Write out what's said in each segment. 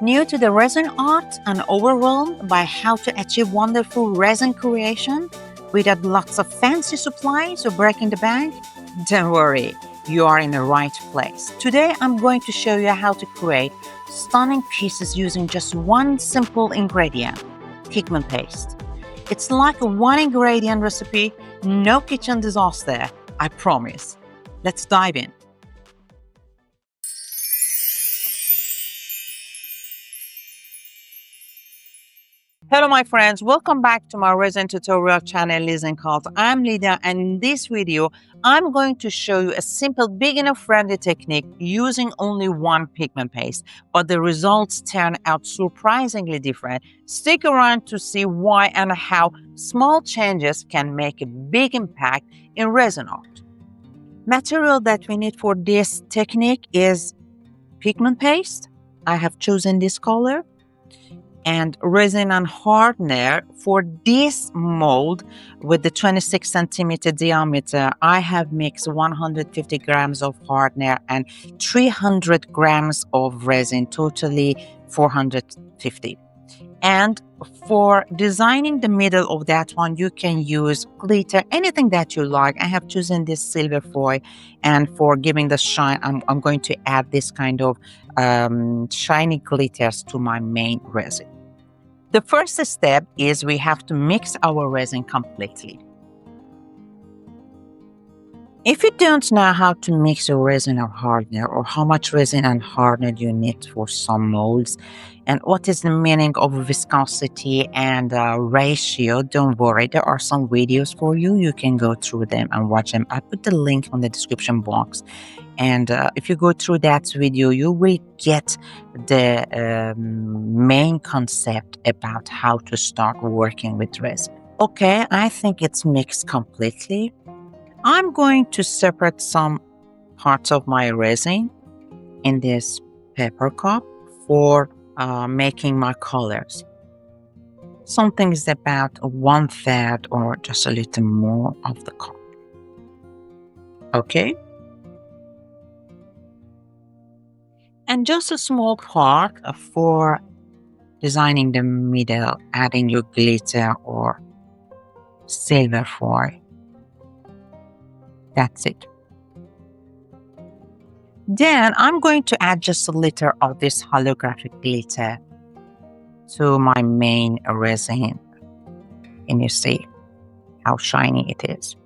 New to the resin art and overwhelmed by how to achieve wonderful resin creation without lots of fancy supplies or breaking the bank? Don't worry, you are in the right place. Today I'm going to show you how to create stunning pieces using just one simple ingredient, pigment paste. It's like a one ingredient recipe, no kitchen disaster, I promise. Let's dive in. Hello my friends, welcome back to my resin tutorial channel LisinCult. I'm Lydia, and in this video I'm going to show you a simple beginner friendly technique using only one pigment paste, but the results turn out surprisingly different. Stick around to see why and how small changes can make a big impact in resin art. Material that we need for this technique is pigment paste. I have chosen this color. And resin and hardener. For this mold with the 26 centimeter diameter, I have mixed 150 grams of hardener and 300 grams of resin, totally 450. And for designing the middle of that one, you can use glitter, anything that you like. I have chosen this silver foil, and for giving the shine, I'm going to add this kind of shiny glitters to my main resin. The first step is we have to mix our resin completely. If you don't know how to mix your resin or hardener, or how much resin and hardener you need for some molds, and what is the meaning of viscosity and ratio, don't worry, there are some videos for you. You can go through them and watch them. I put the link on the description box. And if you go through that video, you will get the main concept about how to start working with resin. Okay, I think it's mixed completely. I'm going to separate some parts of my resin in this paper cup for making my colors. Something is about 1/3 or just a little more of the cup. Okay? And just a small part for designing the middle, adding your glitter or silver foil. That's it. Then I'm going to add just a little of this holographic glitter to my main resin. And you see how shiny it is.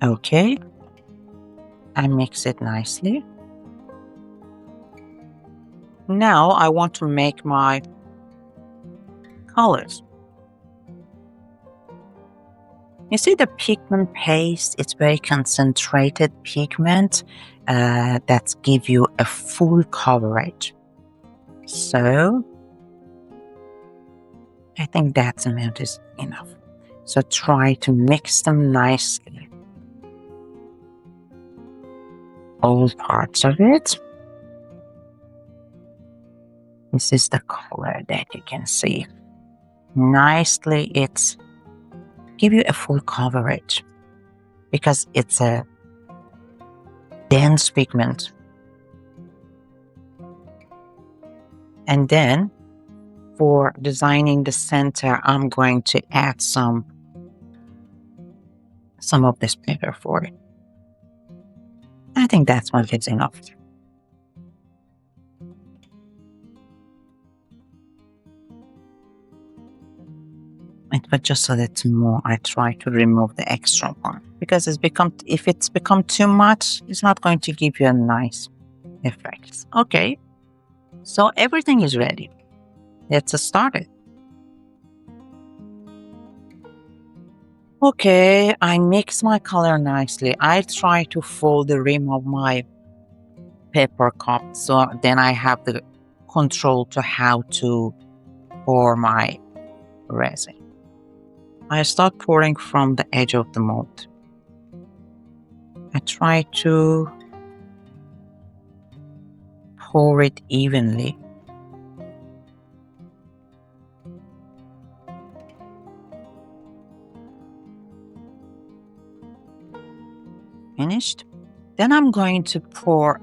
Okay. I mix it nicely. Now I want to make my colors. You see the pigment paste, it's very concentrated pigment that give you a full coverage. So I think that amount is enough. So try to mix them nicely. All parts of it. This is the color that you can see. Nicely, it's give you a full coverage because it's a dense pigment. And then for designing the center, I'm going to add some of this paper for it. I think that's one is enough. But just a little more, I try to remove the extra one because if it's become too much, it's not going to give you a nice effect. Okay, so everything is ready. Let's start it. Okay, I mix my color nicely. I try to fold the rim of my paper cup, so then I have the control to how to pour my resin. I start pouring from the edge of the mold. I try to pour it evenly. Finished. Then I'm going to pour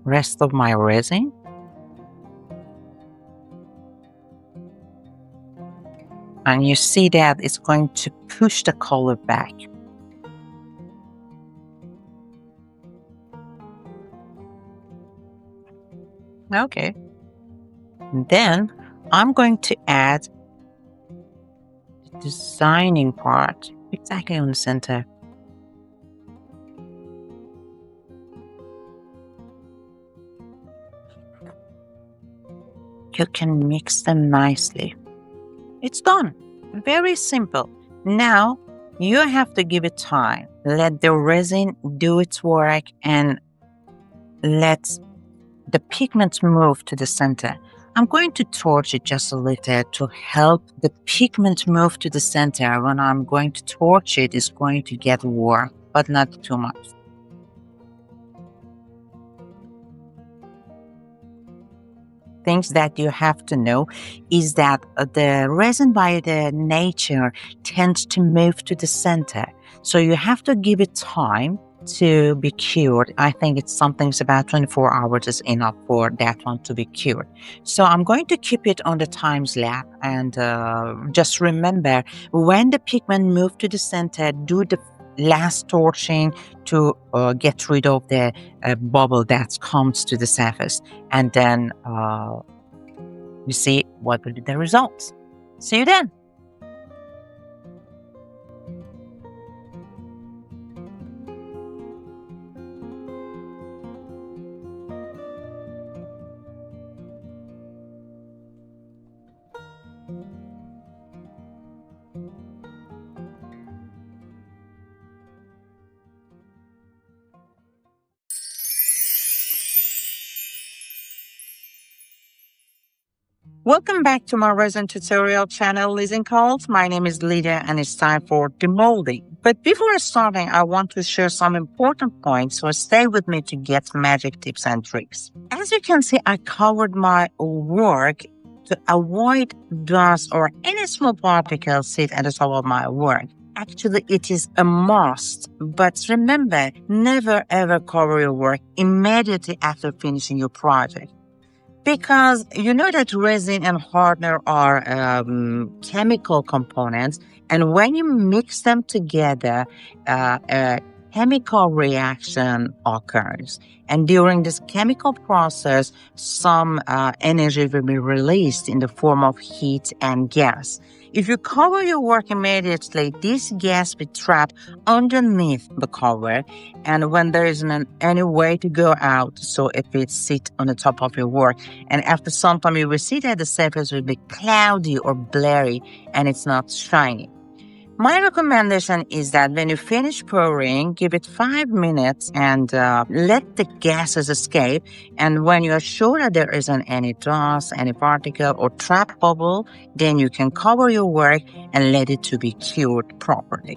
rest of my resin. And you see that it's going to push the color back. Okay. Then I'm going to add the designing part exactly on the center. You can mix them nicely. It's done. Very simple. Now you have to give it time. Let the resin do its work and let the pigments move to the center. I'm going to torch it just a little to help the pigment move to the center. When I'm going to torch it, it's going to get warm, but not too much. Things that you have to know is that the resin by the nature tends to move to the center. So you have to give it time to be cured. I think it's something's about 24 hours is enough for that one to be cured. So I'm going to keep it on the times lapse and just remember when the pigment move to the center, do the last torching to get rid of the bubble that comes to the surface, and then you see what will be the results. See you then. Welcome back to my resin tutorial channel, LisinCult. My name is Lydia and it's time for demolding. But before starting, I want to share some important points, so stay with me to get magic tips and tricks. As you can see, I covered my work to avoid dust or any small particles sit at the top of my work. Actually, it is a must, but remember, never ever cover your work immediately after finishing your project. Because you know that resin and hardener are chemical components, and when you mix them together, a chemical reaction occurs. And during this chemical process, some energy will be released in the form of heat and gas. If you cover your work immediately, this gas will be trapped underneath the cover, and when there isn't any way to go out, so if it sits on the top of your work, and after some time you will see that the surface will be cloudy or blurry and it's not shiny. My recommendation is that when you finish pouring, give it 5 minutes and let the gases escape. And when you are sure that there isn't any dust, any particle or trap bubble, then you can cover your work and let it to be cured properly.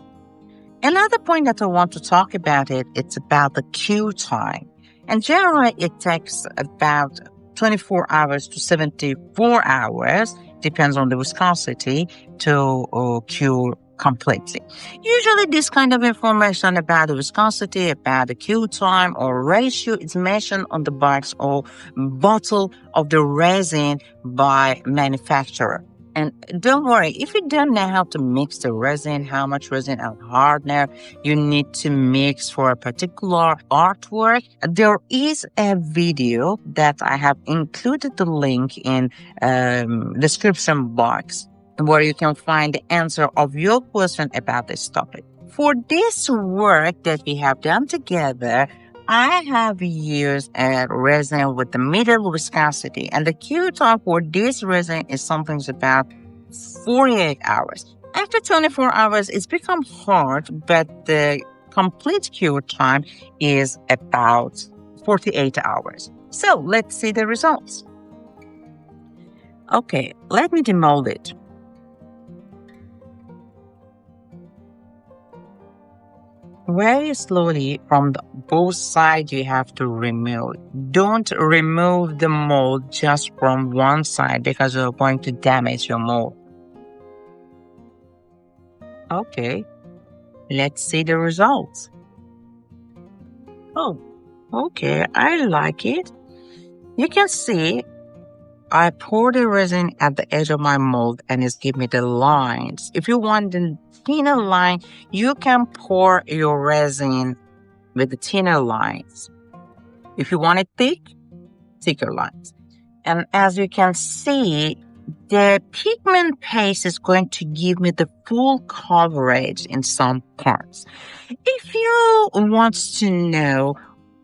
Another point that I want to talk about it's about the cure time. And generally it takes about 24 hours to 74 hours, depends on the viscosity, to cure completely. Usually this kind of information about the viscosity, about the cure time or ratio is mentioned on the box or bottle of the resin by manufacturer. And don't worry, if you don't know how to mix the resin, how much resin and hardener you need to mix for a particular artwork, there is a video that I have included the link in description box where you can find the answer of your question about this topic. For this work that we have done together, I have used a resin with the middle viscosity, and the cure time for this resin is something about 48 hours. After 24 hours, it's become hard, but the complete cure time is about 48 hours. So let's see the results. Okay, let me demold it. Very slowly from both sides you have to remove. Don't remove the mold just from one side because you're going to damage your mold. Okay, let's see the results. Oh, Okay, I like it. You can see I pour the resin at the edge of my mold and it's give me the lines. If you want the thinner line, you can pour your resin with the thinner lines. If you want it thick, thicker lines. And as you can see, the pigment paste is going to give me the full coverage in some parts. If you want to know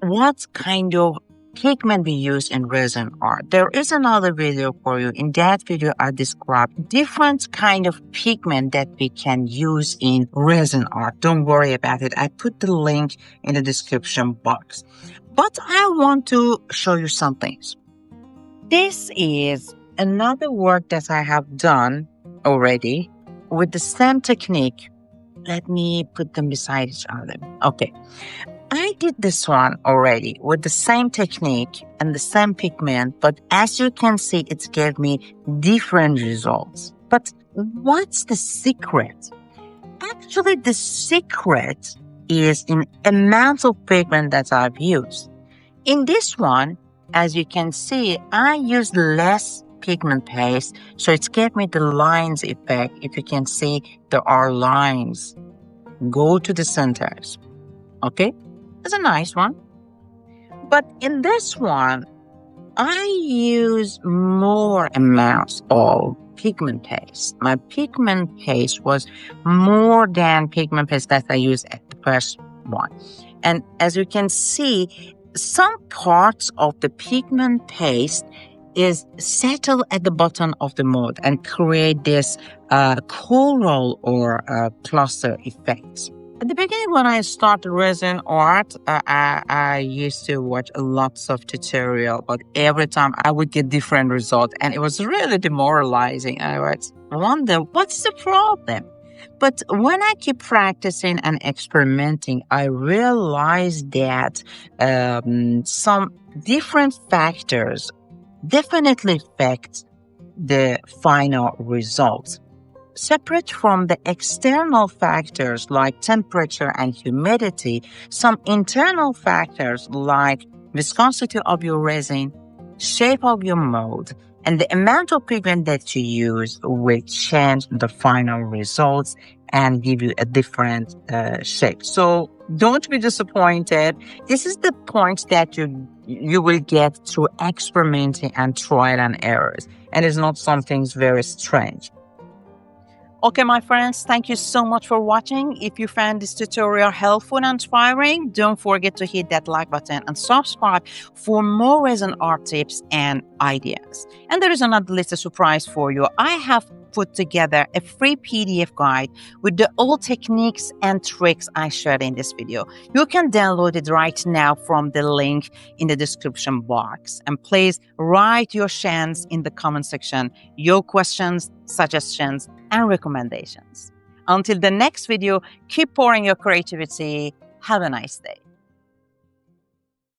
what kind of pigment we use in resin art, there is another video for you. In that video, I describe different kind of pigment that we can use in resin art. Don't worry about it. I put the link in the description box. But I want to show you some things. This is another work that I have done already with the same technique. Let me put them beside each other. Okay. I did this one already with the same technique and the same pigment, but as you can see, it gave me different results. But what's the secret? Actually, the secret is in amount of pigment that I've used. In this one, as you can see, I used less pigment paste, so it gave me the lines effect. If you can see, there are lines. Go to the centers. Okay? It's a nice one. But in this one, I use more amounts of pigment paste. My pigment paste was more than pigment paste that I used at the first one. And as you can see, some parts of the pigment paste is settled at the bottom of the mold and create this coral or cluster effects. At the beginning, when I started resin art, I used to watch lots of tutorial, but every time I would get different results, and it was really demoralizing. I was wonder what's the problem. But when I keep practicing and experimenting, I realized that some different factors definitely affect the final results. Separate from the external factors like temperature and humidity, some internal factors like viscosity of your resin, shape of your mold, and the amount of pigment that you use will change the final results and give you a different shape. So don't be disappointed. This is the point that you will get through experimenting and trial and errors. And it's not something very strange. Okay, my friends, thank you so much for watching. If you found this tutorial helpful and inspiring, don't forget to hit that like button and subscribe for more resin art tips and ideas. And there is another little surprise for you. I have put together a free PDF guide with the old techniques and tricks I shared in this video. You can download it right now from the link in the description box. And please write your shares in the comment section, your questions, suggestions, and recommendations. Until the next video, keep pouring your creativity. Have a nice day.